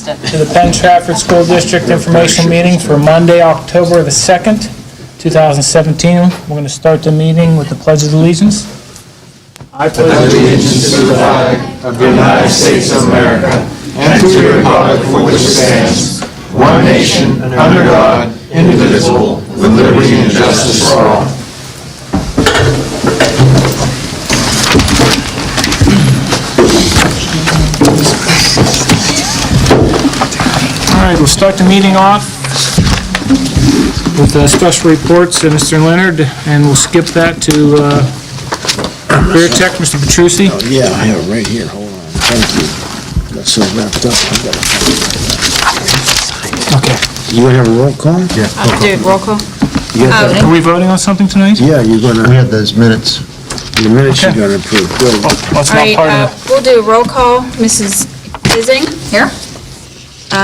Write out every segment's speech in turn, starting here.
to the Penn Trafford School District Informational Meeting for Monday, October the 2nd, 2017. We're going to start the meeting with the Pledge of Allegiance. I pledge allegiance to the flag of the United States of America and to the republic for which it stands, one nation, under God, indivisible, with liberty and justice for all. All right, we'll start the meeting off with special reports, Mr. Leonard, and we'll skip that to Career Tech, Mr. Petrucci. Oh, yeah, I have it right here. Hold on. Thank you. Got so wrapped up. Okay. You gonna have a roll call? Yeah. Do roll call. Are we voting on something tonight? Yeah, you're gonna. We have those minutes. The minutes Okay. you're gonna approve. Good. That's All not right, part of we'll do a roll call. Mrs. Ising? Here.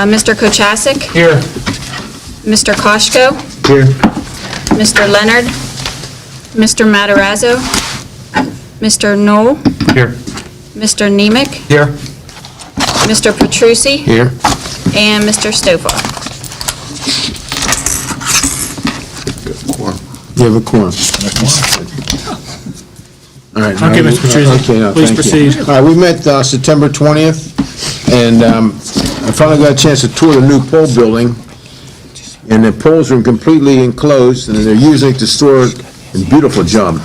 Mr. Kochasik? Here. Mr. Koshko? Here. Mr. Leonard? Mr. Matarazzo? Mr. Knoll? Here. Mr. Nemec? Here. Mr. Petrucci? Here. And Mr. Stovall. You have a quorum. All right. Okay, Mr. Petrucci. Okay, no, Please thank proceed. you. All right, we met September 20th, and I finally got a chance to tour the new pole building, and the poles are completely enclosed, and they're using it to store a beautiful job.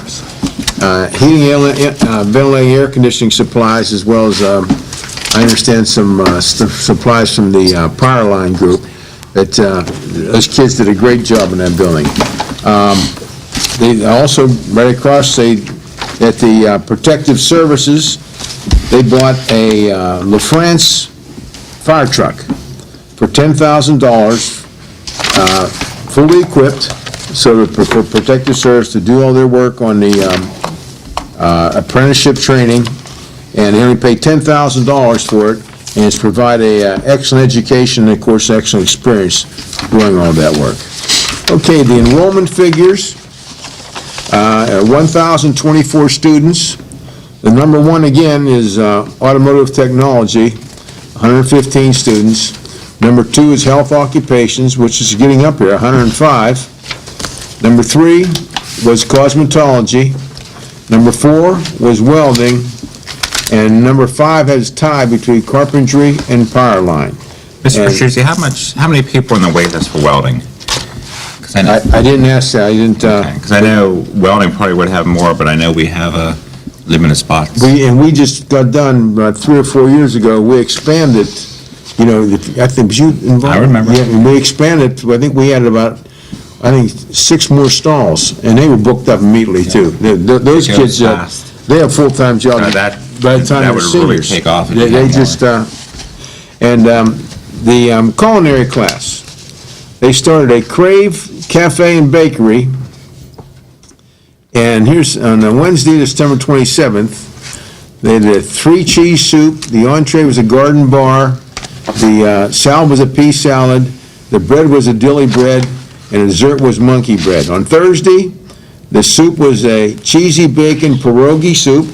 Heating, ventilating, air conditioning supplies, as well as, I understand, some supplies from the power line group, that those kids did a great job in that building. They also, right across, at the Protective Services, they bought a LaFrance fire truck for $10,000, fully equipped, so that for Protective Service to do all their work on the apprenticeship training, and they only pay $10,000 for it, and it's provide a excellent education and, of course, excellent experience doing all that work. Okay, the enrollment figures, 1,024 students. The number one, again, is automotive technology, 115 students. Number two is health occupations, which is getting up here, 105. Number three was cosmetology. Number four was welding. And number five has tie between carpentry and power line. Mr. Petrucci, how many people are on the wait list for welding? I didn't ask that, I didn't, Because I know welding probably would have more, but I know we have a limited spots. we just got done about 3 or 4 years ago. We expanded, I think, was you involved? I remember. Yeah, and we expanded, I think we had about, 6 more stalls, and they were booked up immediately, too. Those It goes kids, fast. they have full-time jobs. By the time that they're would really seniors. take off if They you had just, the culinary class, they started a Crave Cafe and Bakery, and here's, on Wednesday, December 27th, they did a 3-cheese soup, the entree was a garden bar, the salad was a pea salad, the bread was a dilly bread, and the dessert was monkey bread. On Thursday, the soup was a cheesy bacon pierogi soup,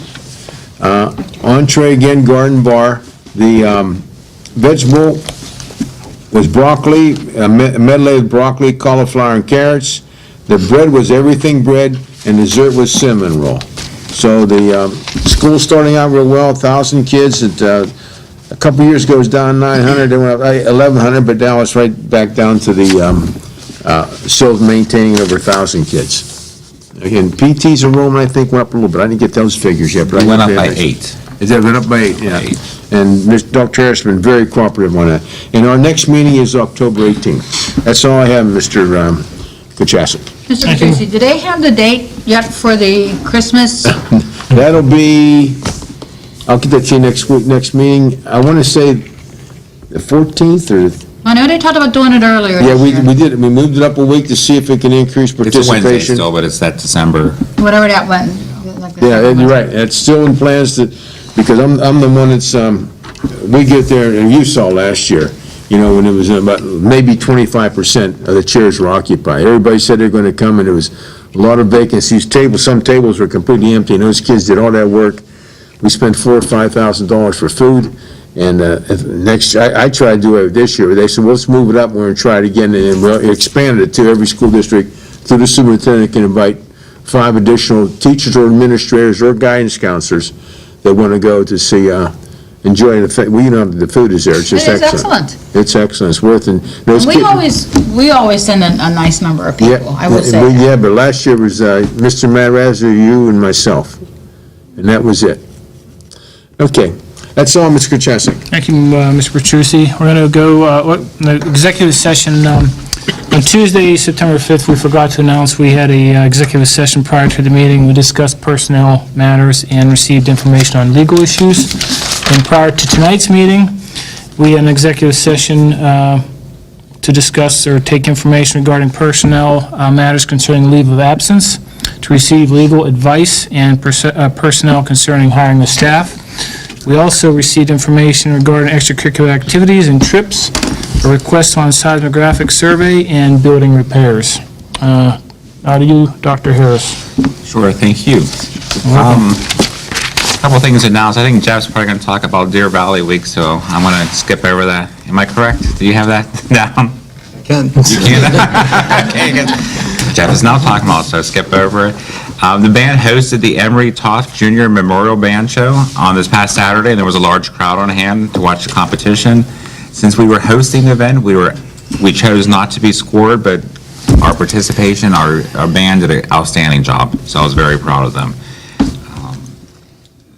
entree again, garden bar. The vegetable was broccoli, a medley of broccoli, cauliflower, and carrots. The bread was everything bread, and dessert was cinnamon roll. So the school's starting out real well, 1,000 kids. A couple years ago, it was down 900, they went up 1,100, but now it's right back down to the, still maintaining over 1,000 kids. Again, PT's enrollment, I think, went up a little bit. I didn't get those figures yet, but I We went up can by pay 8. Is that went up by 8? Yeah. 8. And Dr. Harris has been very cooperative on that. And our next meeting is October 18th. That's all I have, Mr. Kochasik. Mr. Petrucci, do they have the date yet for the Christmas? That'll be, I'll get that to you next week, next meeting. I want to say the 14th or, I know they talked about doing it earlier yeah, this year. we did. We moved it up a week to see if it can increase It's a participation. Wednesday still, but it's that December. Whatever that went. Yeah, you're right. It's still in plans to, because I'm the one that's, we get there, and you saw last year, when it was about maybe 25% of the chairs were occupied. Everybody said they're going to come, and there was a lot of vacancies. Some tables were completely empty, and those kids did all that work. We spent $4,000 or $5,000 for food, And I tried to do it this year, but they said, well, let's move it up, we're going to try it again, and we expanded it to every school district, through the superintendent can invite 5 additional teachers or administrators or guidance counselors that want to go to see, enjoy the food is there, it's just It is excellent. excellent. It's excellent, it's worth it. Those We kids- always send a nice number of people, I would say. Yeah, but last year was Mr. Matarazzo, you, and myself, and that was it. Okay, that's all, Mr. Kachasik. Thank you, Mr. Petrucci. We're going to go, the executive session, on Tuesday, September 5th, we forgot to announce we had a executive session prior to the meeting. We discussed personnel matters and received information on legal issues. And prior to tonight's meeting, we had an executive session to discuss or take information regarding personnel matters concerning leave of absence, to receive legal advice, and personnel concerning hiring of staff. We also received information regarding extracurricular activities and trips, a request on seismographic survey, and building repairs. Now to you, Dr. Harris. Sure, thank you. A couple things announced. I think Jeff's probably going to talk about Deer Valley Week, so I'm going to skip over that. Am I correct? Do you have that down? I can. You can? Okay, good. Jeff is now talking about, so skip over it. The band hosted the Emery Toft Junior Memorial Band Show on this past Saturday, and there was a large crowd on hand to watch the competition. Since we were hosting the event, we chose not to be scored, but our participation, our band did an outstanding job, so I was very proud of them.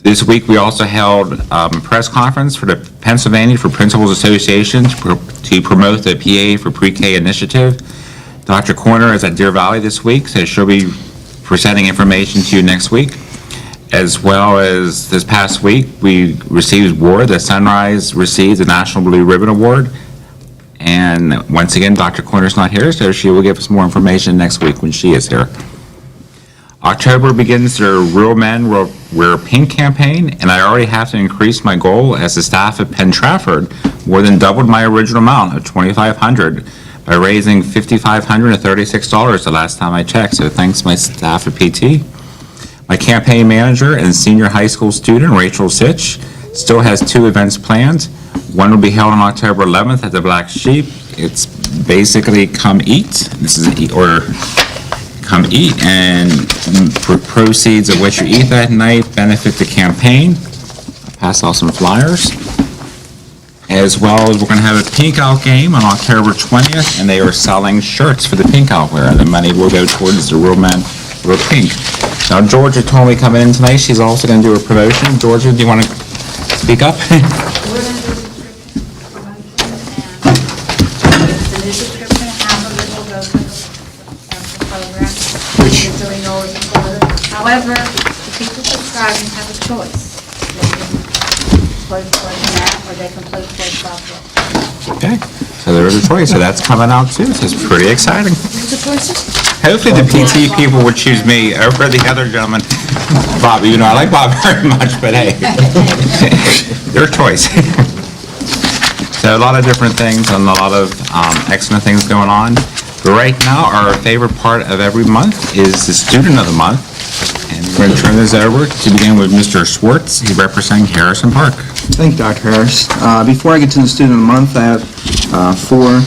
This week, we also held a press conference for the Pennsylvania for Principals Association to promote the PA for Pre-K initiative. Dr. Corner is at Deer Valley this week, so she'll be presenting information to you next week. As well as this past week, we received word that Sunrise received the National Blue Ribbon Award. And once again, Dr. Corner's not here, so she will give us more information next week when she is here. October begins their Real Men Wear Pink campaign, and I already have to increase my goal as the staff at Penn Trafford more than doubled my original amount of $2,500 by raising $5,536 the last time I checked, so thanks my staff at PT. My campaign manager and senior high school student, Rachel Sitch, still has 2 events planned. One will be held on October 11th at the Black Sheep. It's basically come eat. Come eat, and proceeds of what you eat that night benefit the campaign. I'll pass out some flyers. As well as we're going to have a pink out game on October 20th, and they are selling shirts for the pink out wear, and the money will go towards the Real Men Wear Pink. Now, Georgia told me coming in tonight, she's also going to do a promotion. Georgia, do you want to speak up? We're going to do the new subscription, half of it will go to the program. It's a renewal is included. However, the people subscribing have a choice. They can play for that, or they can play for softball. Okay, so there is a choice, so that's coming out too, so it's pretty exciting. What's the choices? Hopefully the PT people would choose me over the other gentleman. Bob, you know, I like Bob very much, but hey, their choice. So a lot of different things and a lot of excellent things going on. But right now, our favorite part of every month is the Student of the Month. And we're going to turn this over to begin with Mr. Schwartz. He's representing Harrison Park. Thank you, Dr. Harris. Before I get to the Student of the Month, I have 4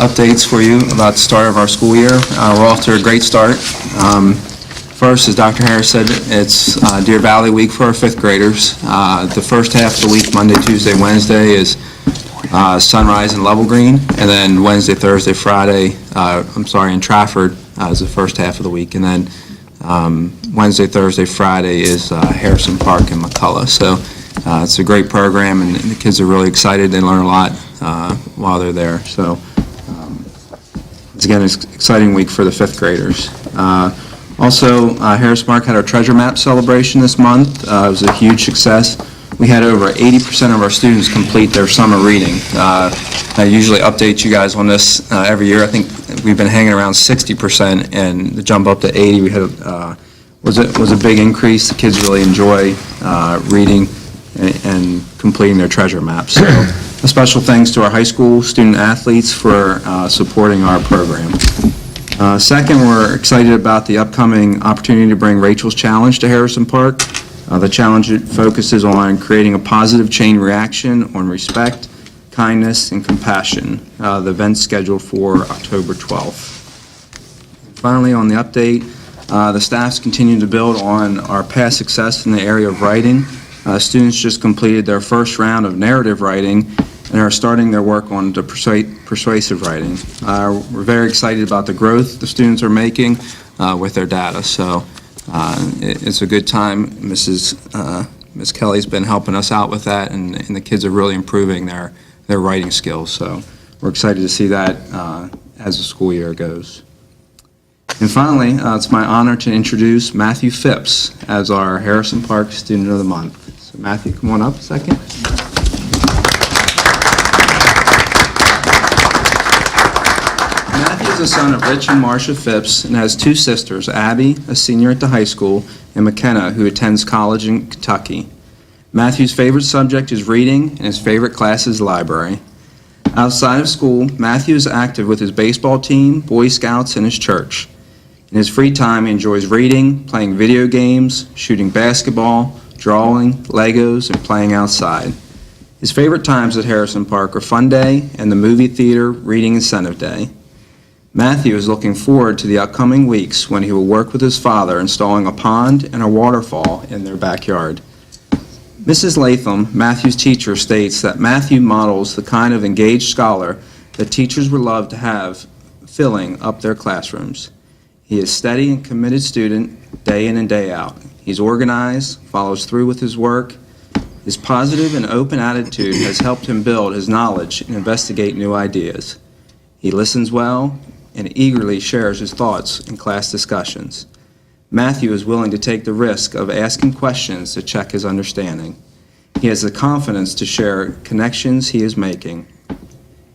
updates for you about the start of our school year. We're off to a great start. First, as Dr. Harris said, it's Deer Valley Week for our 5th graders. The first half of the week, Monday, Tuesday, Wednesday, is Sunrise and Level Green, and then Wednesday, Thursday, Friday, in Trafford is the first half of the week, and then Wednesday, Thursday, Friday is Harrison Park and McCullough. So it's a great program, and the kids are really excited. They learn a lot while they're there. So it's again, it's an exciting week for the 5th graders. Also, Harrison Park had our treasure map celebration this month. It was a huge success. We had over 80% of our students complete their summer reading. I usually update you guys on this every year. I think we've been hanging around 60%, and the jump up to 80 we had was a big increase. The kids really enjoy reading and completing their treasure maps. So a special thanks to our high school student athletes for supporting our program. Second, we're excited about the upcoming opportunity to bring Rachel's Challenge to Harrison Park. The challenge focuses on creating a positive chain reaction on respect, kindness, and compassion. The event's scheduled for October 12th. Finally, on the update, the staff's continue to build on our past success in the area of writing. Students just completed their first round of narrative writing and are starting their work on the persuasive writing. We're very excited about the growth the students are making with their data, so it's a good time. Ms. Kelly's been helping us out with that, and the kids are really improving their writing skills, so we're excited to see that as the school year goes. And finally, it's my honor to introduce Matthew Phipps as our Harrison Park Student of the Month. So Matthew, come on up a second. Matthew is the son of Rich and Marcia Phipps and has two sisters, Abby, a senior at the high school, and McKenna, who attends college in Kentucky. Matthew's favorite subject is reading, and his favorite class is library. Outside of school, Matthew is active with his baseball team, Boy Scouts, and his church. In his free time, he enjoys reading, playing video games, shooting basketball, drawing, Legos, and playing outside. His favorite times at Harrison Park are Fun Day and the movie theater Reading Incentive Day. Matthew is looking forward to the upcoming weeks when he will work with his father installing a pond and a waterfall in their backyard. Mrs. Latham, Matthew's teacher, states that Matthew models the kind of engaged scholar that teachers would love to have filling up their classrooms. He is a steady and committed student day in and day out. He's organized, follows through with his work. His positive and open attitude has helped him build his knowledge and investigate new ideas. He listens well and eagerly shares his thoughts in class discussions. Matthew is willing to take the risk of asking questions to check his understanding. He has the confidence to share connections he is making.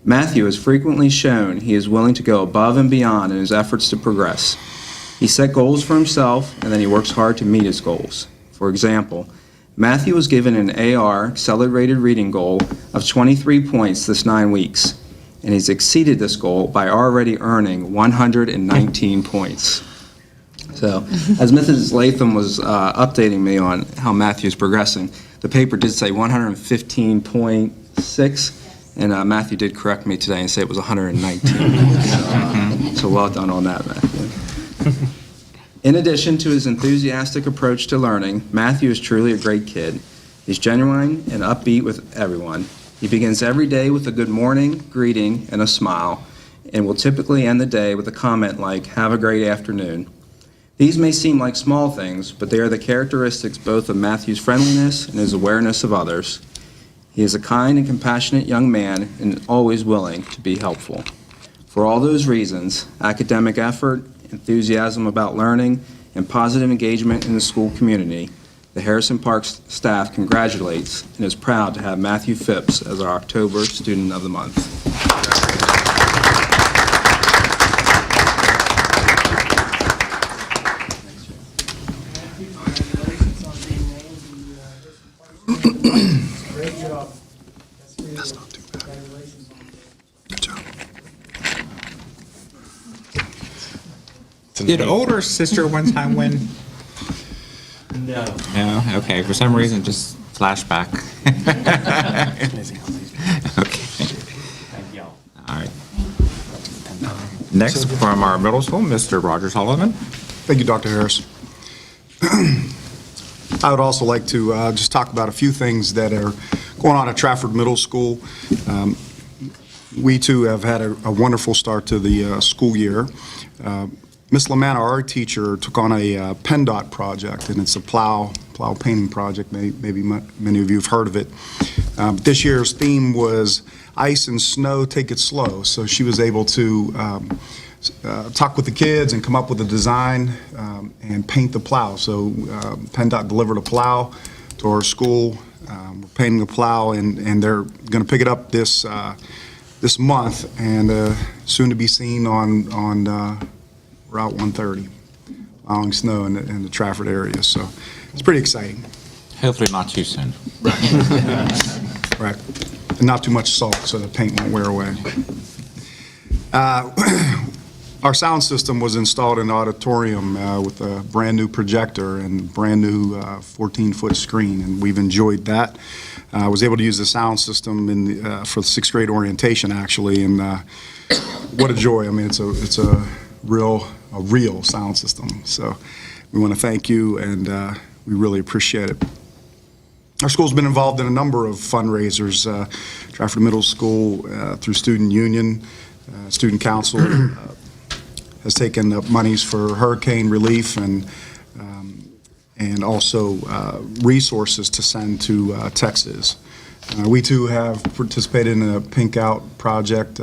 Matthew has frequently shown he is willing to go above and beyond in his efforts to progress. He set goals for himself, and then he works hard to meet his goals. For example, Matthew was given an AR, accelerated reading goal, of 23 points this 9 weeks, and he's exceeded this goal by already earning 119 points. So, as Mrs. Latham was updating me on how Matthew's progressing, the paper did say 115.6, and Matthew did correct me today and say it was 119. So well done on that, Matthew. In addition to his enthusiastic approach to learning, Matthew is truly a great kid. He's genuine and upbeat with everyone. He begins every day with a good morning, greeting, and a smile, and will typically end the day with a comment like, "Have a great afternoon." These may seem like small things, but they are the characteristics both of Matthew's friendliness and his awareness of others. He is a kind and compassionate young man and always willing to be helpful. For all those reasons, academic effort, enthusiasm about learning, and positive engagement in the school community, the Harrison Park staff congratulates and is proud to have Matthew Phipps as our October Student of the Month. Great job. That's not too bad. Good job. Did older sister one time win? No. No? Okay, for some reason, just flashback. Okay. Thank y'all. All right. Next, from our middle school, Mr. Roger Sullivan. Thank you, Dr. Harris. I would also like to just talk about a few things that are going on at Trafford Middle School. We, too, have had a wonderful start to the school year. Miss Lamanna, our art teacher, took on a PennDOT project, and it's a plow painting project. Maybe many of you have heard of it. This year's theme was Ice and Snow, Take It Slow. So she was able to talk with the kids and come up with a design and paint the plow. So PennDOT delivered a plow to our school. We're painting the plow, and they're going to pick it up this month, and soon to be seen on Route 130, plowing snow in the Trafford area. So it's pretty exciting. Hopefully not too soon. Right. And not too much salt, so the paint won't wear away. Our sound system was installed in the auditorium with a brand-new projector and brand-new 14-foot screen, and we've enjoyed that. I was able to use the sound system for the sixth grade orientation, actually, and what a joy. I mean, it's a real sound system. So we want to thank you, and we really appreciate it. Our school's been involved in a number of fundraisers. Trafford Middle School, through Student Union, Student Council, has taken up monies for hurricane relief and also resources to send to Texas. We too have participated in a Pink Out project.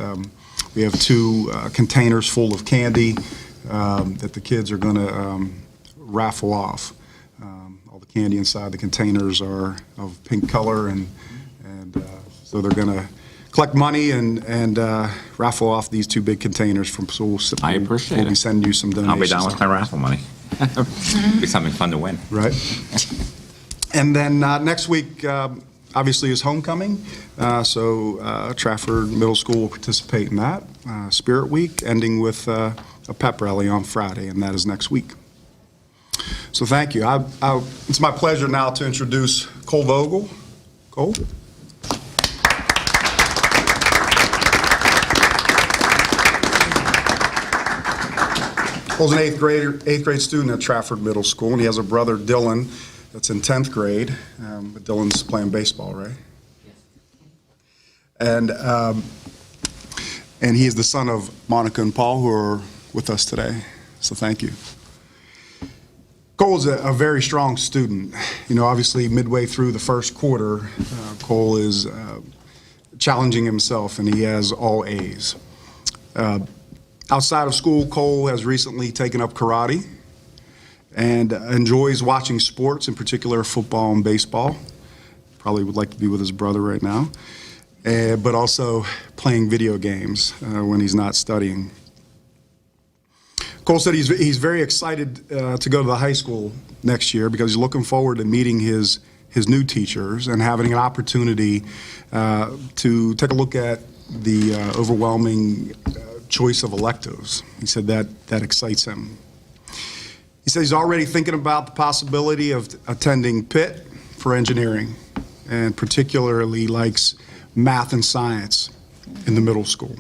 We have 2 containers full of candy that the kids are going to raffle off. All the candy inside the containers are of pink color, and so they're going to collect money and raffle off these 2 big containers from school. I appreciate it. We'll be sending you some donations. I'll be down with my raffle money. Be something fun to win. Right. And then next week, obviously, is homecoming. So Trafford Middle School will participate in that. Spirit Week, ending with a pep rally on Friday, and that is next week. So thank you. It's my pleasure now to introduce Cole Vogel. Cole? Cole's an eighth grade student at Trafford Middle School, and he has a brother, Dylan, that's in 10th grade. But Dylan's playing baseball, right? Yes. And he is the son of Monica and Paul, who are with us today. So thank you. Cole's a very strong student. You know, obviously, midway through the first quarter, Cole is challenging himself, and he has all A's. Outside of school, Cole has recently taken up karate and enjoys watching sports, in particular football and baseball. Probably would like to be with his brother right now, but also playing video games when he's not studying. Cole said he's very excited to go to the high school next year because he's looking forward to meeting his new teachers and having an opportunity to take a look at the overwhelming choice of electives. He said that excites him. He said he's already thinking about the possibility of attending Pitt for engineering, and particularly likes math and science in the middle school.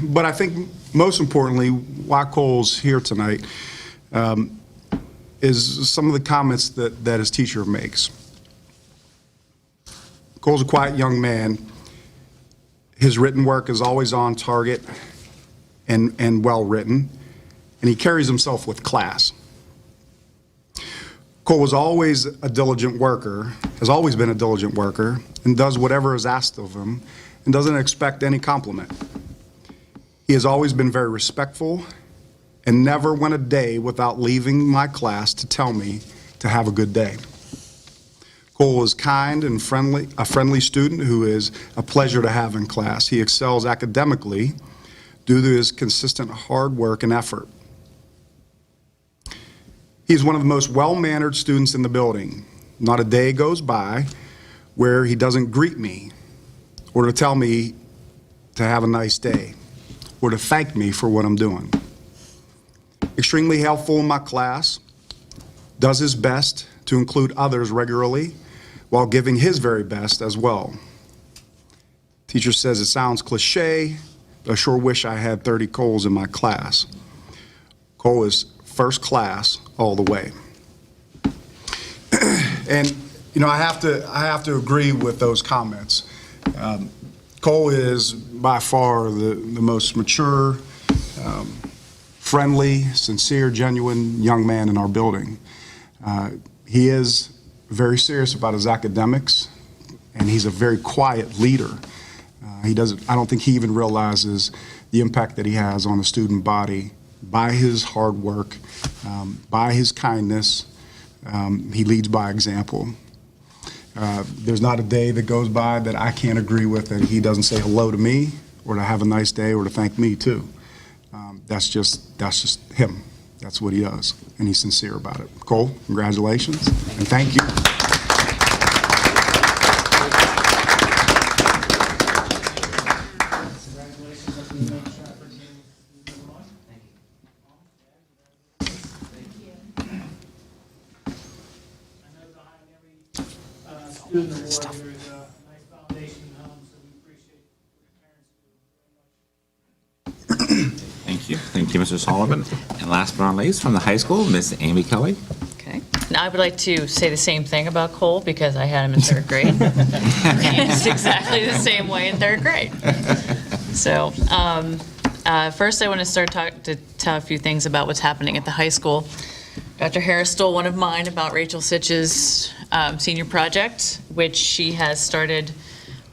But I think most importantly, why Cole's here tonight is some of the comments that his teacher makes. Cole's a quiet young man. His written work is always on target and well written, and he carries himself with class. Cole was always a diligent worker, has always been a diligent worker, and does whatever is asked of him and doesn't expect any compliment. He has always been very respectful and never went a day without leaving my class to tell me to have a good day. Cole is kind and friendly, a friendly student who is a pleasure to have in class. He excels academically due to his consistent hard work and effort. He's one of the most well-mannered students in the building. Not a day goes by where he doesn't greet me or to tell me to have a nice day or to thank me for what I'm doing. Extremely helpful in my class, does his best to include others regularly while giving his very best as well. Teacher says it sounds cliche, but I sure wish I had 30 Coles in my class. Cole is first class all the way. And, you know, I have to agree with those comments. Cole is by far the most mature, friendly, sincere, genuine young man in our building. He is very serious about his academics, and he's a very quiet leader. I don't think he even realizes the impact that he has on the student body by his hard work, by his kindness. He leads by example. There's not a day that goes by that I can't agree with that he doesn't say hello to me or to have a nice day or to thank me too. That's just him. That's what he does, and he's sincere about it. Cole, congratulations, and thank you. student award. There is a nice foundation home, so we appreciate what your parents do very much. Thank you. Thank you, Mr. Sullivan. And last but not least, from the high school, Miss Amy Kelly. Okay. Now, I would like to say the same thing about Cole because I had him in third grade. It's exactly the same way in third grade. So, first I want to to tell a few things about what's happening at the high school. Dr. Harris stole one of mine about Rachel Sitch's senior project, which she has started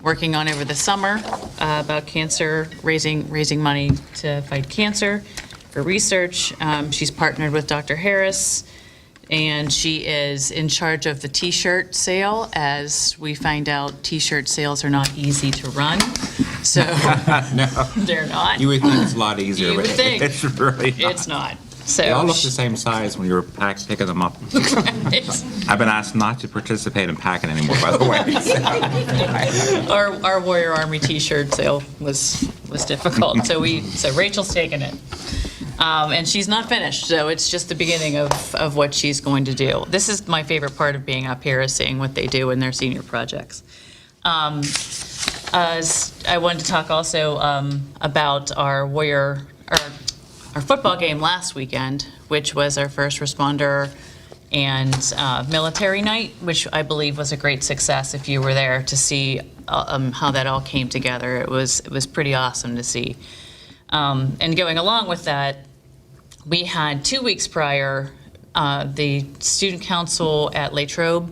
working on over the summer about cancer, raising money to fight cancer for research. She's partnered with Dr. Harris, and she is in charge of the T-shirt sale. As we find out, T-shirt sales are not easy to run, so No. they're not. You would think it's a lot easier, You but would think. it's really not. It's not. So They all look the same size when you were picking them up. I've been asked not to participate in packing anymore, by the way. Our Warrior Army T-shirt sale was difficult, so Rachel's taken it. And she's not finished, so it's just the beginning of what she's going to do. This is my favorite part of being up here, is seeing what they do in their senior projects. I wanted to talk also about our football game last weekend, which was our first responder and military night, which I believe was a great success if you were there to see how that all came together. It was pretty awesome to see. And going along with that, we had 2 weeks prior, the student council at Latrobe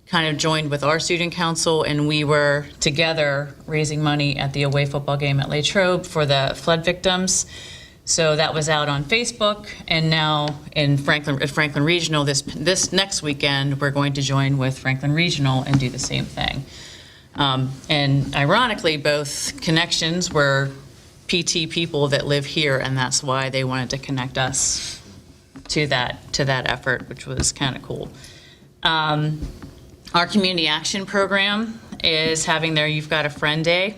kind of joined with our student council, and we were together raising money at the away football game at Latrobe for the flood victims. So that was out on Facebook, and now in Franklin Regional this next weekend, we're going to join with Franklin Regional and do the same thing. And ironically, both connections were PT people that live here, and that's why they wanted to connect us to that effort, which was kind of cool. Our community action program is having their You've Got a Friend Day,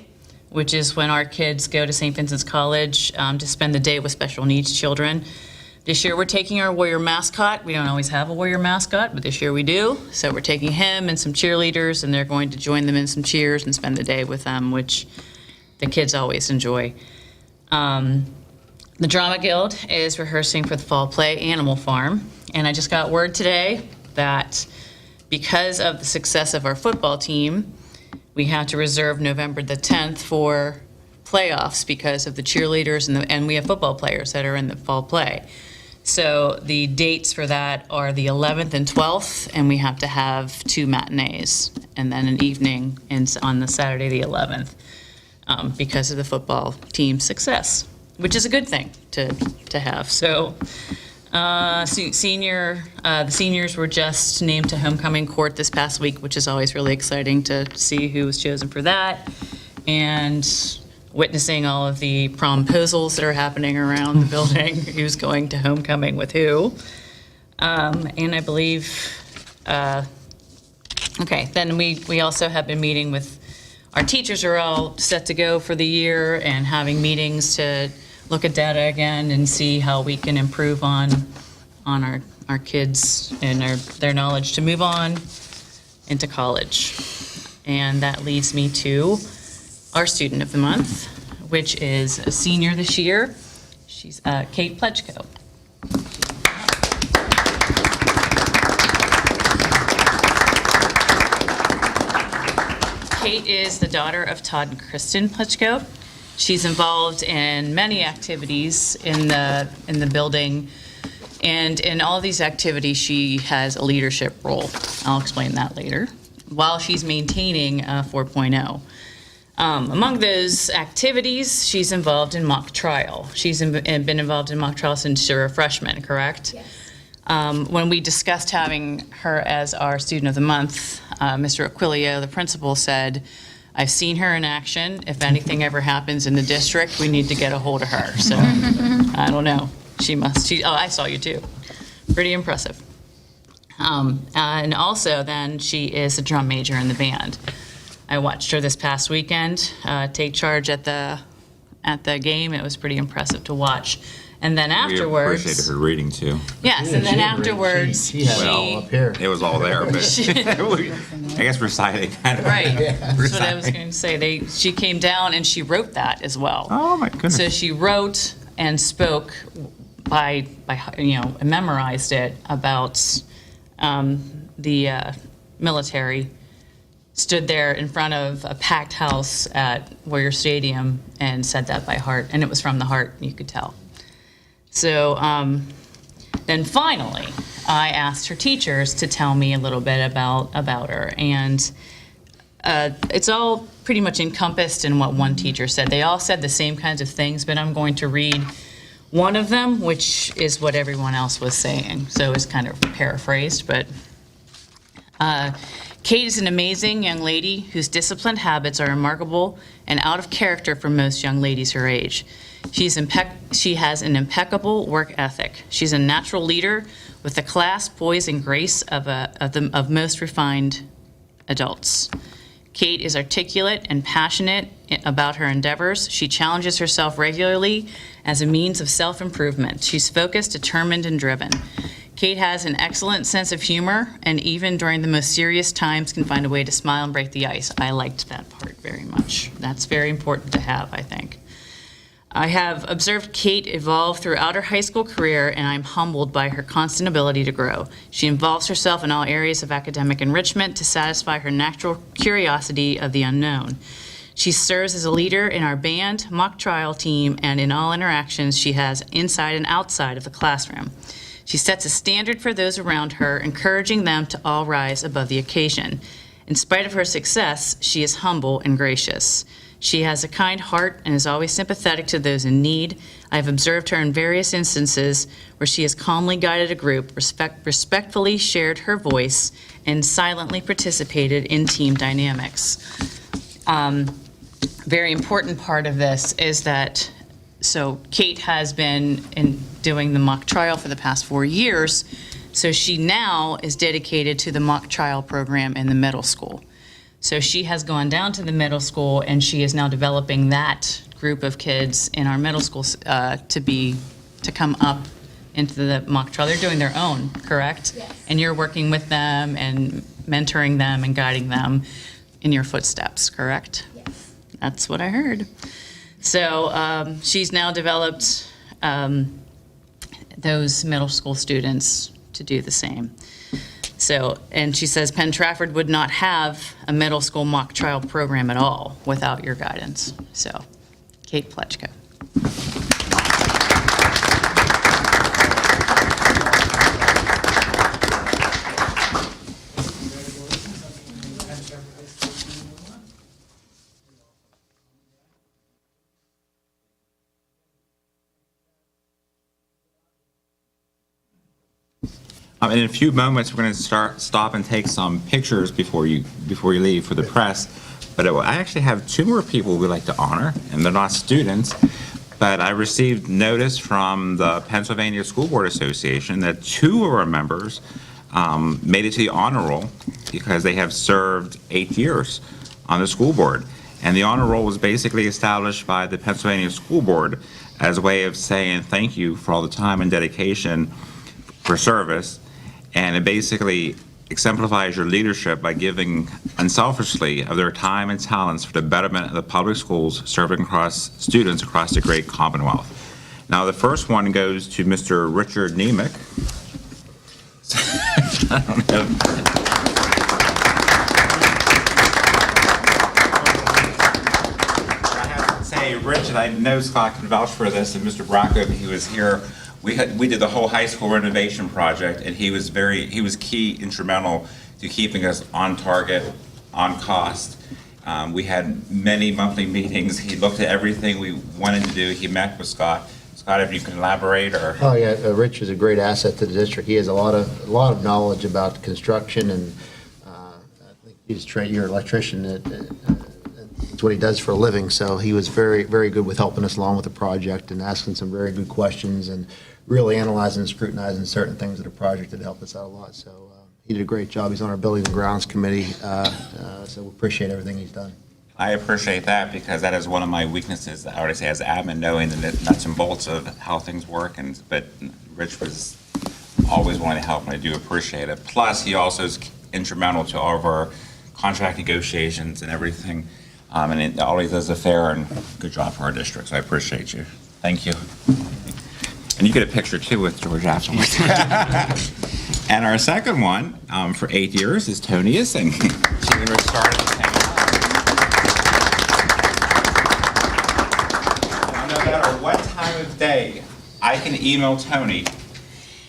which is when our kids go to St. Vincent's College to spend the day with special needs children. This year we're taking our Warrior mascot. We don't always have a Warrior mascot, but this year we do. So we're taking him and some cheerleaders, and they're going to join them in some cheers and spend the day with them, which the kids always enjoy. The Drama Guild is rehearsing for the fall play Animal Farm, and I just got word today that because of the success of our football team, we have to reserve November the 10th for playoffs because of the cheerleaders and we have football players that are in the fall play. So the dates for that are the 11th and 12th, and we have to have 2 matinees and then an evening on the Saturday the 11th because of the football team's success, which is a good thing to have. So the seniors were just named to homecoming court this past week, which is always really exciting to see who was chosen for that, and witnessing all of the promposals that are happening around the building, who's going to homecoming with who. And I believe, then we also have been meeting with, our teachers are all set to go for the year and having meetings to look at data again and see how we can improve on our kids and their knowledge to move on into college. And that leads me to our student of the month, which is a senior this year. She's Kate Pledgko. Kate is the daughter of Todd and Kristen Pledgko. She's involved in many activities in the building, and in all these activities she has a leadership role. I'll explain that later, while she's maintaining 4.0. Among those activities, she's involved in mock trial. She's been involved in mock trial since you're a freshman, correct? Yes. When we discussed having her as our student of the month, Mr. Aquilio, the principal, said, I've seen her in action. If anything ever happens in the district, we need to get a hold of her. So, I don't know. I saw you too. Pretty impressive. And also then, she is a drum major in the band. I watched her this past weekend take charge at the game. It was pretty impressive to watch. And then afterwards. We appreciated her reading, too. Yes, and then afterwards, She had it all up here. It was all there, but I guess reciting. Right, that's what I was going to say. She came down and she wrote that as well. Oh, my goodness. So she wrote and spoke by memorized it about the military, stood there in front of a packed house at Warrior Stadium and said that by heart, and it was from the heart, you could tell. So then finally, I asked her teachers to tell me a little bit about her, and it's all pretty much encompassed in what one teacher said. They all said the same kinds of things, but I'm going to read one of them, which is what everyone else was saying. So it's kind of paraphrased, but Kate is an amazing young lady whose disciplined habits are remarkable and out of character for most young ladies her age. She has an impeccable work ethic. She's a natural leader with the class, poise, and grace of most refined adults. Kate is articulate and passionate about her endeavors. She challenges herself regularly as a means of self-improvement. She's focused, determined, and driven. Kate has an excellent sense of humor, and even during the most serious times can find a way to smile and break the ice. I liked that part very much. That's very important to have, I think. I have observed Kate evolve throughout her high school career, and I'm humbled by her constant ability to grow. She involves herself in all areas of academic enrichment to satisfy her natural curiosity of the unknown. She serves as a leader in our band, mock trial team, and in all interactions she has inside and outside of the classroom. She sets a standard for those around her, encouraging them to all rise above the occasion. In spite of her success, she is humble and gracious. She has a kind heart and is always sympathetic to those in need. I have observed her in various instances where she has calmly guided a group, respectfully shared her voice, and silently participated in team dynamics. Very important part of this is that, so Kate has been doing the mock trial for the past 4 years, so she now is dedicated to the mock trial program in the middle school. So she has gone down to the middle school, and she is now developing that group of kids in our middle school to come up into the mock trial. They're doing their own, correct? Yes. And you're working with them and mentoring them and guiding them in your footsteps, correct? Yes. That's what I heard. So she's now developed those middle school students to do the same. So, and she says Penn Trafford would not have a middle school mock trial program at all without your guidance. So, Kate Plechka. In a few moments, we're going to stop and take some pictures before you leave for the press. But I actually have 2 more people we'd like to honor, and they're not students. But I received notice from the Pennsylvania School Board Association that 2 of our members made it to the honor roll because they have served 8 years on the school board. And the honor roll was basically established by the Pennsylvania School Board as a way of saying thank you for all the time and dedication for service. And it basically exemplifies your leadership by giving unselfishly of their time and talents for the betterment of the public schools serving students across the great Commonwealth. Now, the first one goes to Mr. Richard Nemec. I don't know. I have to say, Rich, and I know Scott can vouch for this, and Mr. Bracco, he was here. We did the whole high school renovation project, and he was key, instrumental to keeping us on target, on cost. We had many monthly meetings. He looked at everything we wanted to do. He met with Scott. Scott, if you can elaborate, or Oh, yeah, Rich is a great asset to the district. He has a lot of knowledge about construction, and I think you're an electrician. It's what he does for a living, so he was very, very good with helping us along with the project and asking some very good questions and really analyzing and scrutinizing certain things of the project that helped us out a lot. So he did a great job. He's on our Buildings and Grounds Committee, so we appreciate everything he's done. I appreciate that because that is one of my weaknesses. I already say as admin, knowing the nuts and bolts of how things work. But Rich was always wanting to help, and I do appreciate it. Plus, he also is instrumental to all of our contract negotiations and everything. And it always does a fair and good job for our district. So I appreciate you. Thank you. And you get a picture too with George afterwards. And our second one for 8 years is Tony Ising. She started the same time. No matter what time of day, I can email Tony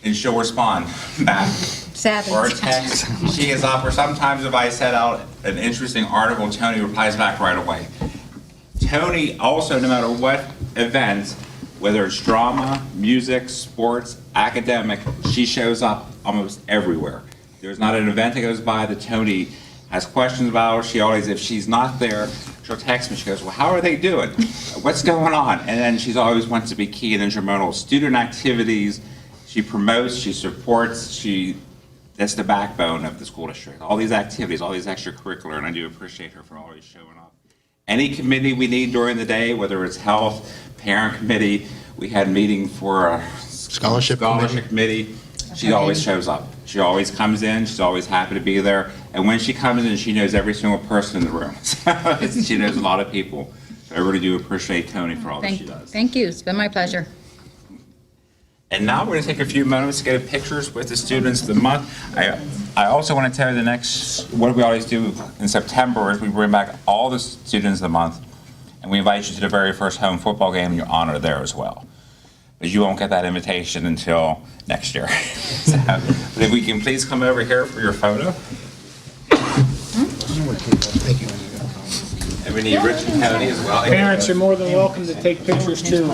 and she'll respond back. Savage. Or a text. She is up, or sometimes if I set out an interesting article, Tony replies back right away. Tony also, no matter what event, whether it's drama, music, sports, academic, she shows up almost everywhere. There's not an event that goes by that Tony has questions about. She always, if she's not there, she'll text me. She goes, well, how are they doing? What's going on? And then she's always wants to be key and instrumental. Student activities, she promotes, she supports, that's the backbone of the school district. All these activities, all these extracurricular, and I do appreciate her for always showing up. Any committee we need during the day, whether it's health, parent committee, we had a meeting for a Scholarship committee. She always shows up. She always comes in. She's always happy to be there. And when she comes in, she knows every single person in the room. She knows a lot of people. So I really do appreciate Tony for all that she does. Thank you. It's been my pleasure. And now we're going to take a few moments to get pictures with the students of the month. I also want to tell you the next, what we always do in September is we bring back all the students of the month, and we invite you to the very first home football game, and you're honored there as well. But you won't get that invitation until next year. So, but if we can please come over here for your photo. Thank you. And we need Rich and Tony as well. Parents are more than welcome to take pictures too.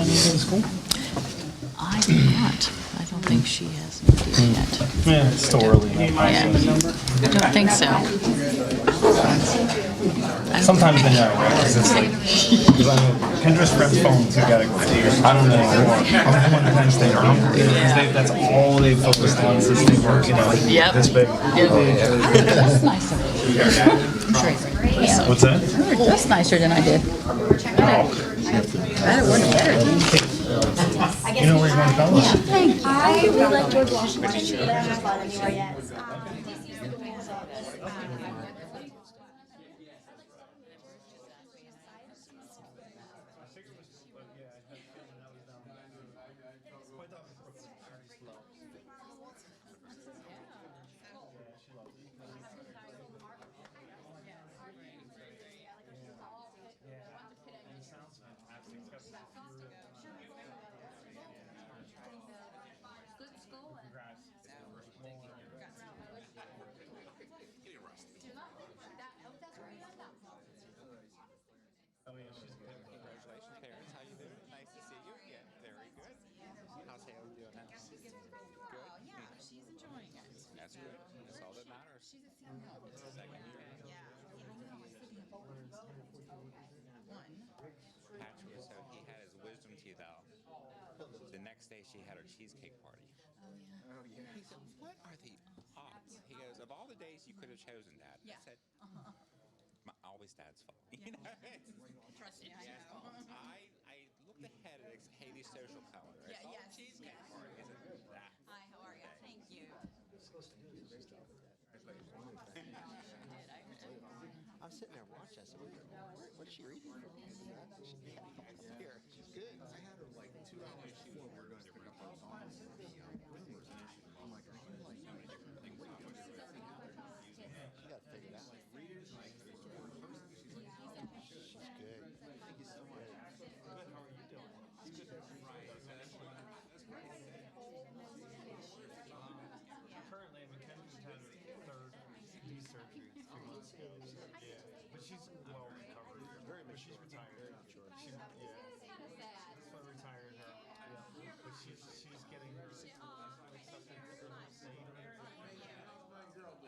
I do not. I don't think she has yet. Yeah, it's still early. Yeah, I don't think so. Sometimes they know, right? Because it's like, because I know Kendra's friend's phone too got I don't know anymore. I'm the one that kind of stayed around because that's all they focused on since they were, Yep. this big. That's nicer. What's that? That's nicer than I did. You know where you want to go? I really like George Washington, but I haven't gone anywhere yet. The next day she had her cheesecake party. Oh, yeah. He said, what are the odds? He goes, of all the days you could have chosen, Dad. I said, always Dad's fault. Trust me, I know. I looked ahead at Haley's social calendar. I saw the cheesecake party. I said, Hi, how are you? Thank you. I'm sitting there watching. I said, what's she reading? Here, she's good. I had her like 2 hours. She was going to propose on I'm like, she got it figured out. She's good. Thank you so much. Good. How are you doing? It's good. Currently, I mean, Kendra's had her third knee surgery 3 months ago. Yeah, but she's well recovered. Very mature. She's retired. Very mature. That's why I retired her. Yeah. But she's getting her acceptance for the state.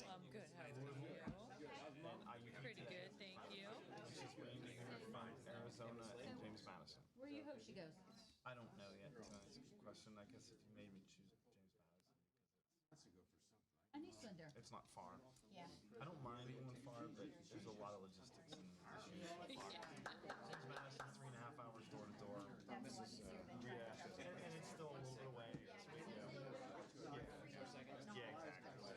I'm good. How are you? Pretty good, thank you. She's waiting her from Arizona and James Madison. Where do you hope she goes? I don't know yet. That's a question. I guess if you made me choose James Madison. I knew Slender. It's not far. Yeah. I don't mind going far, but there's a lot of logistics and issues Madison, 3.5 hours door to door. Yeah, and it's still a little bit away. Yeah, exactly. Nurse anesthetist.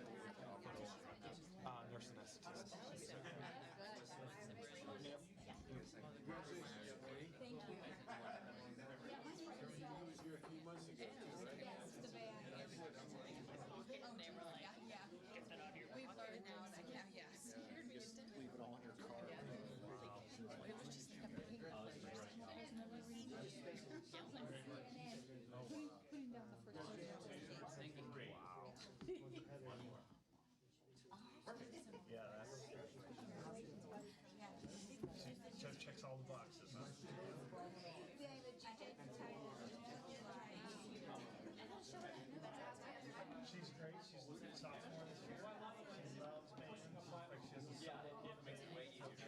Checks all the boxes, huh? She's great. She's a sophomore this year. She loves band. Like she has a solo. It makes it way easier.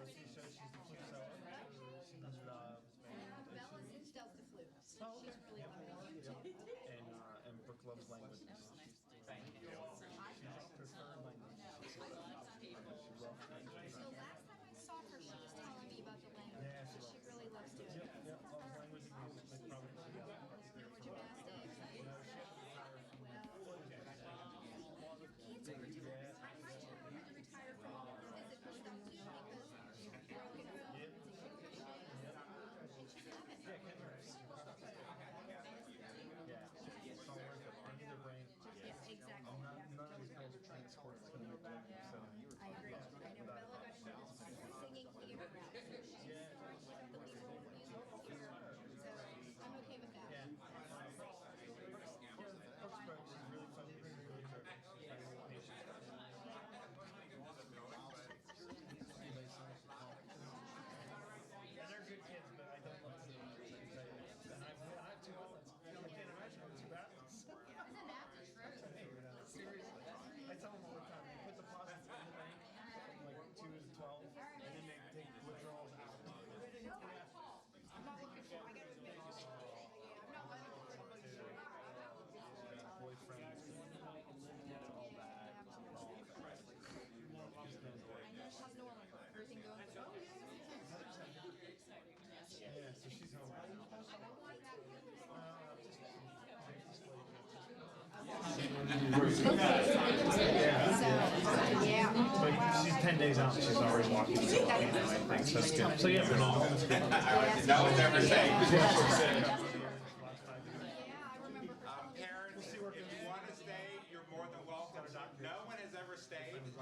She says she's the flute seller. She loves band. Does the flute. She's really lovely. And Brooke loves languages. She's preferred language. So last time I saw her, she was telling me about the language. Yeah, She really loves doing it. Yep, loves language and music. They probably together. Gymnastics. I heard she retired from, is it stuff too? Because broken bones and It's all worth it. Under their brain. exactly. None of these girls are trained sports. It's going to make them. So. I agree. I know Bella got into singing theater rap. She's the lead role in musical theater. So I'm okay with that. Yeah. Brooke's great. She's really funny. Really good. She's patient. And they're good kids, but I don't like them. And I have two ones. I can't imagine having two athletes. Isn't that the truth? Seriously. I tell them all the time, they put deposits in the bank from like 2 to 12, and then they take withdrawals out. I'm not looking for, I gotta admit, I'm not looking for somebody to Boyfriends. how's Norman? Everything going good? Yeah, so she's home right now. But she's 10 days out, she's already walking. So that's good. So yeah, That was never said. Parents, if you want to stay, you're more than welcome. No one has ever stayed. So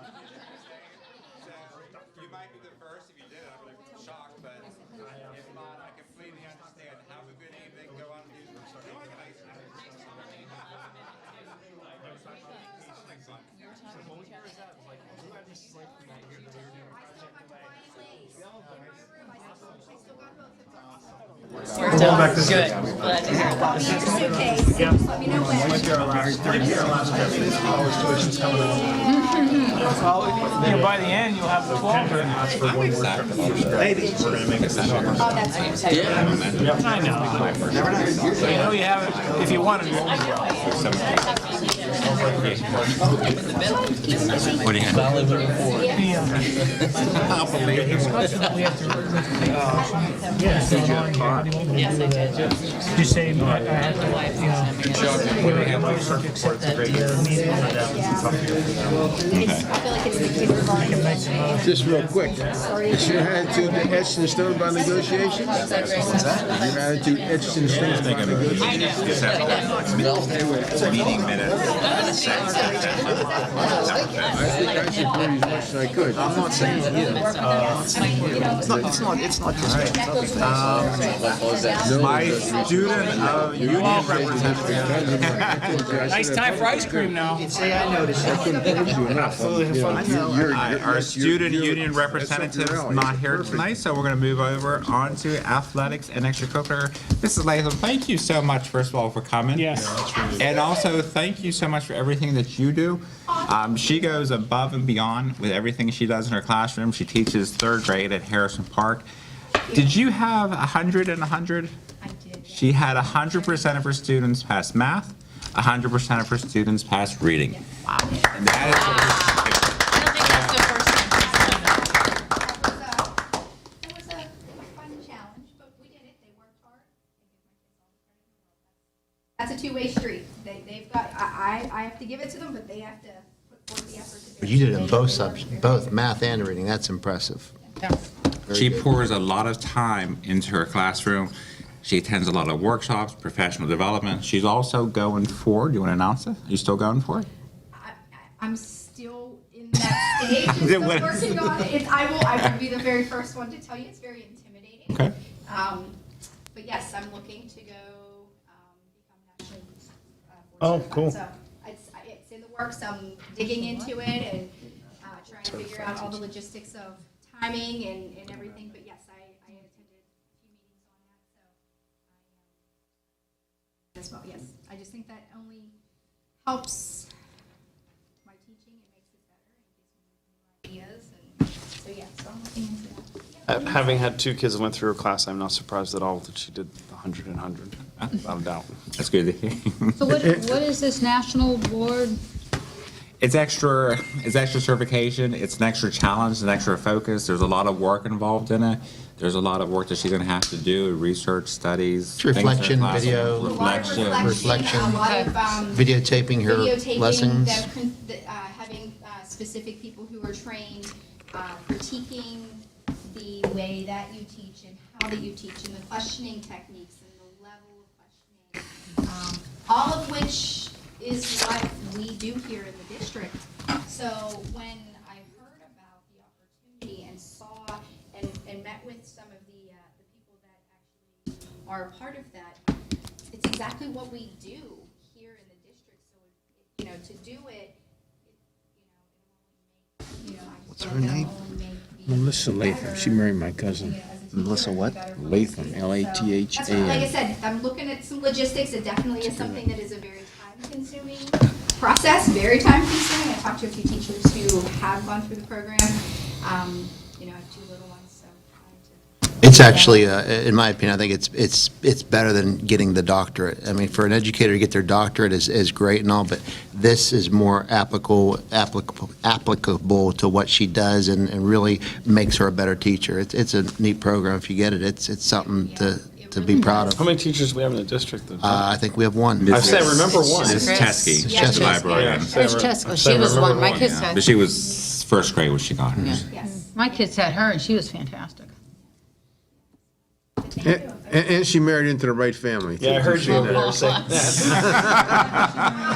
you might be the first. If you did, I'm really shocked. But if not, I completely understand. Have a good evening. Go on and do something nice. Well, what year is that? Like, who had this like from that year that we were doing a project away? Going back this Good. Glad to hear that. Suitcase. Let me know when. Might be our last trip. College tuition's coming up. Well, by the end, you'll have the 12. Ask for one more trip. Maybe. We're gonna make it this summer. Oh, that's what you said. I know. You know you have it, if you want to. What do you have? Yes, I did. You say, I have to, we make a motion to accept that meeting. I feel like it's the kindergarten. Just real quick, is your attitude etched in stone by negotiations? What's that? Your attitude etched in stone by negotiations? Meeting minutes. I think I should do as much as I could. I'm not saying you. It's not just My student of union representative. Nice time for ice cream now. Say I noticed. I couldn't praise you enough. Our student union representative is not here tonight, so we're going to move over on to athletics and extracurricular. Mrs. Latham, thank you so much, first of all, for coming. Yes. And also, thank you so much for everything that you do. She goes above and beyond with everything she does in her classroom. She teaches third grade at Harrison Park. Did you have 100 and 100? I did. She had 100% of her students pass math, 100% of her students pass reading. Wow. And that is what I don't think that's the first time she's done that. That's a two-way street. They've got, I have to give it to them, but they have to put forth the effort to do it. You did it in both math and reading. That's impressive. She pours a lot of time into her classroom. She attends a lot of workshops, professional development. She's also going for, do you want to announce it? Are you still going for it? I'm still in that stage. I'm still working on it. I will be the very first one to tell you, it's very intimidating. Okay. But yes, I'm looking to go become nationally Oh, board certified. cool. So it's in the works. I'm digging into it and trying to figure out all the logistics of timing and everything. But yes, I have attended a few meetings on that. So as well, yes. I just think that only helps my teaching. It makes it better and gives me new ideas. And so yeah, so I'm looking into that. Having had two kids that went through her class, I'm not surprised at all that she did 100 and 100, without a doubt. That's good to hear. So what is this national board? It's extra certification, it's an extra challenge, an extra focus. There's a lot of work involved in it. There's a lot of work that she's going to have to do, research, studies. It's reflection, things in her video. classroom, Reflection. A lot of Videotaping her lessons. Having specific people who are trained, critiquing the way that you teach and how that you teach and the questioning techniques and the level of questioning, all of which is what we do here in the district. So when I heard about the opportunity and saw and met with some of the people that actually are a part of that, it's exactly what we do here in the district. So, to do it, What's her name? Melissa Latham. She married my cousin. Melissa what? Latham, L-A-T-H-A-M. That's what, like I said, I'm looking at some logistics. It definitely is something that is a very time-consuming process, very time-consuming. I talked to a few teachers who have gone through the program. I have two little ones, so It's actually, in my opinion, I think it's better than getting the doctorate. I mean, for an educator to get their doctorate is great and all, but this is more applicable to what she does and really makes her a better teacher. It's a neat program. If you get it, it's something to be proud of. How many teachers do we have in the district? I think we have one. I say I remember one. Ms. Teskey, Yeah, she's a librarian. There's Jessica, she was one, my kids Yeah, had. but she was first grade when she got hers. yes. My kids had her, and she was fantastic. And she married into the right family. Yeah, I heard you over there say that.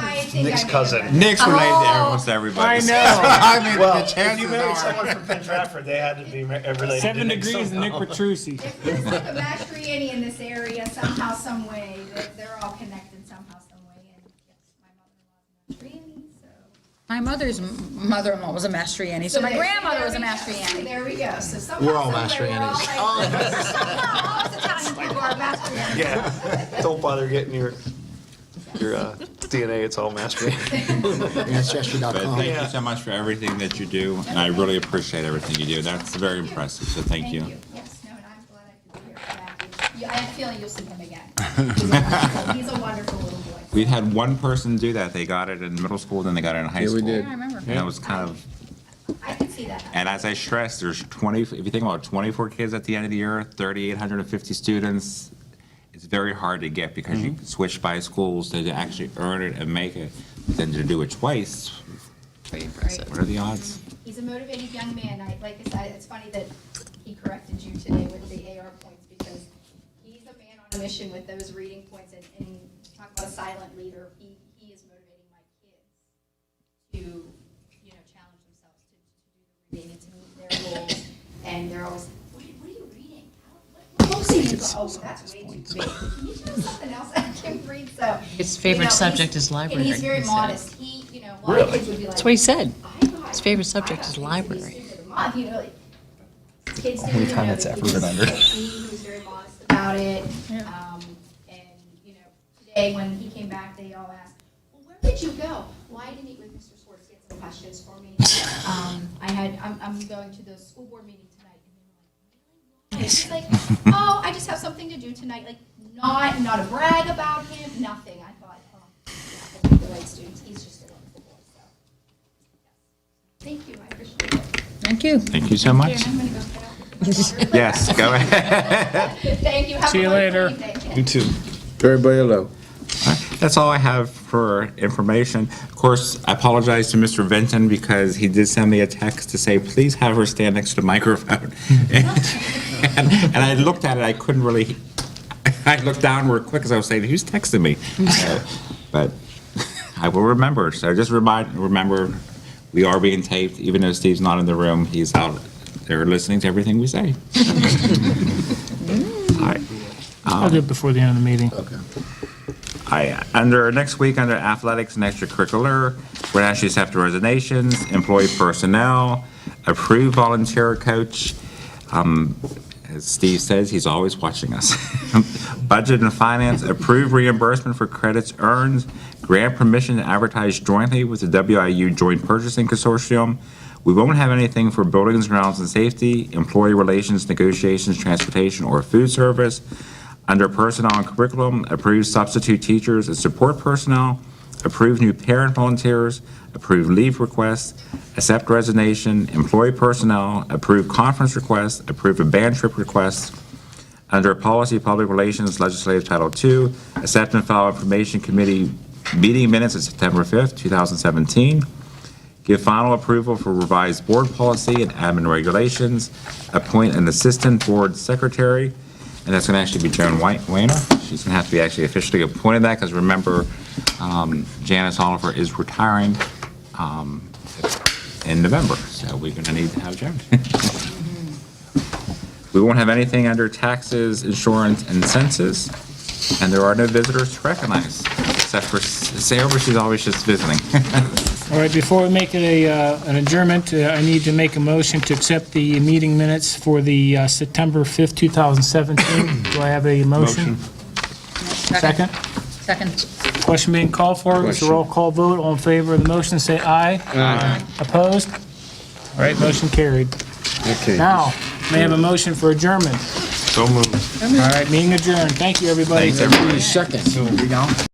I think Nick's I may cousin. have Nick's related to almost everybody. I know. I mean, Well, the if chances you married are. someone from Penn Trafford, they had to be related to 7 Nick degrees and Nick somehow. Petrucci. If there's like a Mastriani in this area, somehow, some way, they're all connected somehow, some way. And yes, my mother-in-law is Mastriani, so. My mother's mother-in-law was a Mastriani, so my there- grandmother there was a we go. Mastriani. There we go. So somehow, We're all some way, we're all Mastrianis. like- somehow, all us Italian people are Mastrianis. Yeah, don't bother getting your DNA, it's all mastery. But Ancestry.com. thank you so much for everything that you do, and I really appreciate everything you do. That's very impressive, so thank you. Yes, no, and I'm glad I could be here for that. I have a feeling you'll see him again. He's a wonderful little boy. We've had one person do that. They got it in middle school, then they got it in high Yeah, school. we did. I remember. And it was kind of, I can see that. and as I stressed, there's 20, if you think about 24 kids at the end of the year, 3,850 students, it's very hard to get because you switch by schools to actually earn it and make it. But then to do it twice, Pretty impressive. what are the odds? He's a motivated young man. Like I said, it's funny that he corrected you today with the AR points because he's a man on a mission with those reading points. And talk about a silent leader. He is motivating my kids to, challenge themselves to do the reading and to meet their goals. And they're always, what are you reading? What books are you? Oh, that's way too big. Can you do something else I can read? So His favorite subject is library. And he's very he said. modest. He, a lot of kids would be like, That's what he said. I got His favorite I subject got is these library. students of the month, like, kids How many didn't even know comments that have we been under? He was very modest about it. And, today when he came back, they all asked, well, where did you go? Well, I had to meet with Mr. Swartz, get some questions for me. I'm going to the school board meeting tonight. And they were like, really? Why? He's like, oh, I just have something to do tonight. Like, not a brag about him, nothing. I thought, oh, yeah, he'll be the right students. He's just a wonderful boy. So, thank you. I appreciate it. Thank you. Thank you so much. I'm gonna go cut out. Yes, go ahead. Thank you. Have See a you wonderful later. evening. You too. Everybody hello. That's That's all I have for information. Of course, I apologize to Mr. Vinton because he did send me a text to say, please have her stand next to the microphone. And I looked at it, I couldn't really, I looked downward quick as I was saying, who's texting me? But I will remember. So just remember, we are being taped, even though Steve's not in the room, he's out there listening to everything we say. All right. I'll do it before the end of the meeting. Okay. Next week, under athletics and extracurricular, we're going to actually accept resignations, employee personnel, approve volunteer coach. As Steve says, he's always watching us. Budget and finance, approve reimbursement for credits earned, grant permission to advertise jointly with the WIU Joint Purchasing Consortium. We won't have anything for buildings, grounds, and safety, employee relations, negotiations, transportation, or food service. Under personnel and curriculum, approve substitute teachers and support personnel, approve new parent volunteers, approve leave requests, accept resignation, employee personnel, approve conference requests, approve a band trip request. Under policy, public relations, legislative title II, accept and file information committee meeting minutes of September 5th, 2017. Give final approval for revised board policy and admin regulations. Appoint an assistant board secretary. And that's going to actually be Joan Wayner. She's going to have to be actually officially appointed that, because remember, Janice Oliver is retiring in November, so we're going to need to have Joan. We won't have anything under taxes, insurance, and census, and there are no visitors to recognize, except for Sarah, but she's always just visiting. All right, before we make it an adjournment, I need to make a motion to accept the meeting minutes for the September 5th, 2017. Do I have a motion? Second? Second. Question being called for. It's a roll call vote. All in favor of the motion, say aye. Aye. Opposed? All right, motion carried. Okay. Now, may I have a motion for adjournment? So moved. All right, meeting adjourned. Thank you, everybody. Everybody second.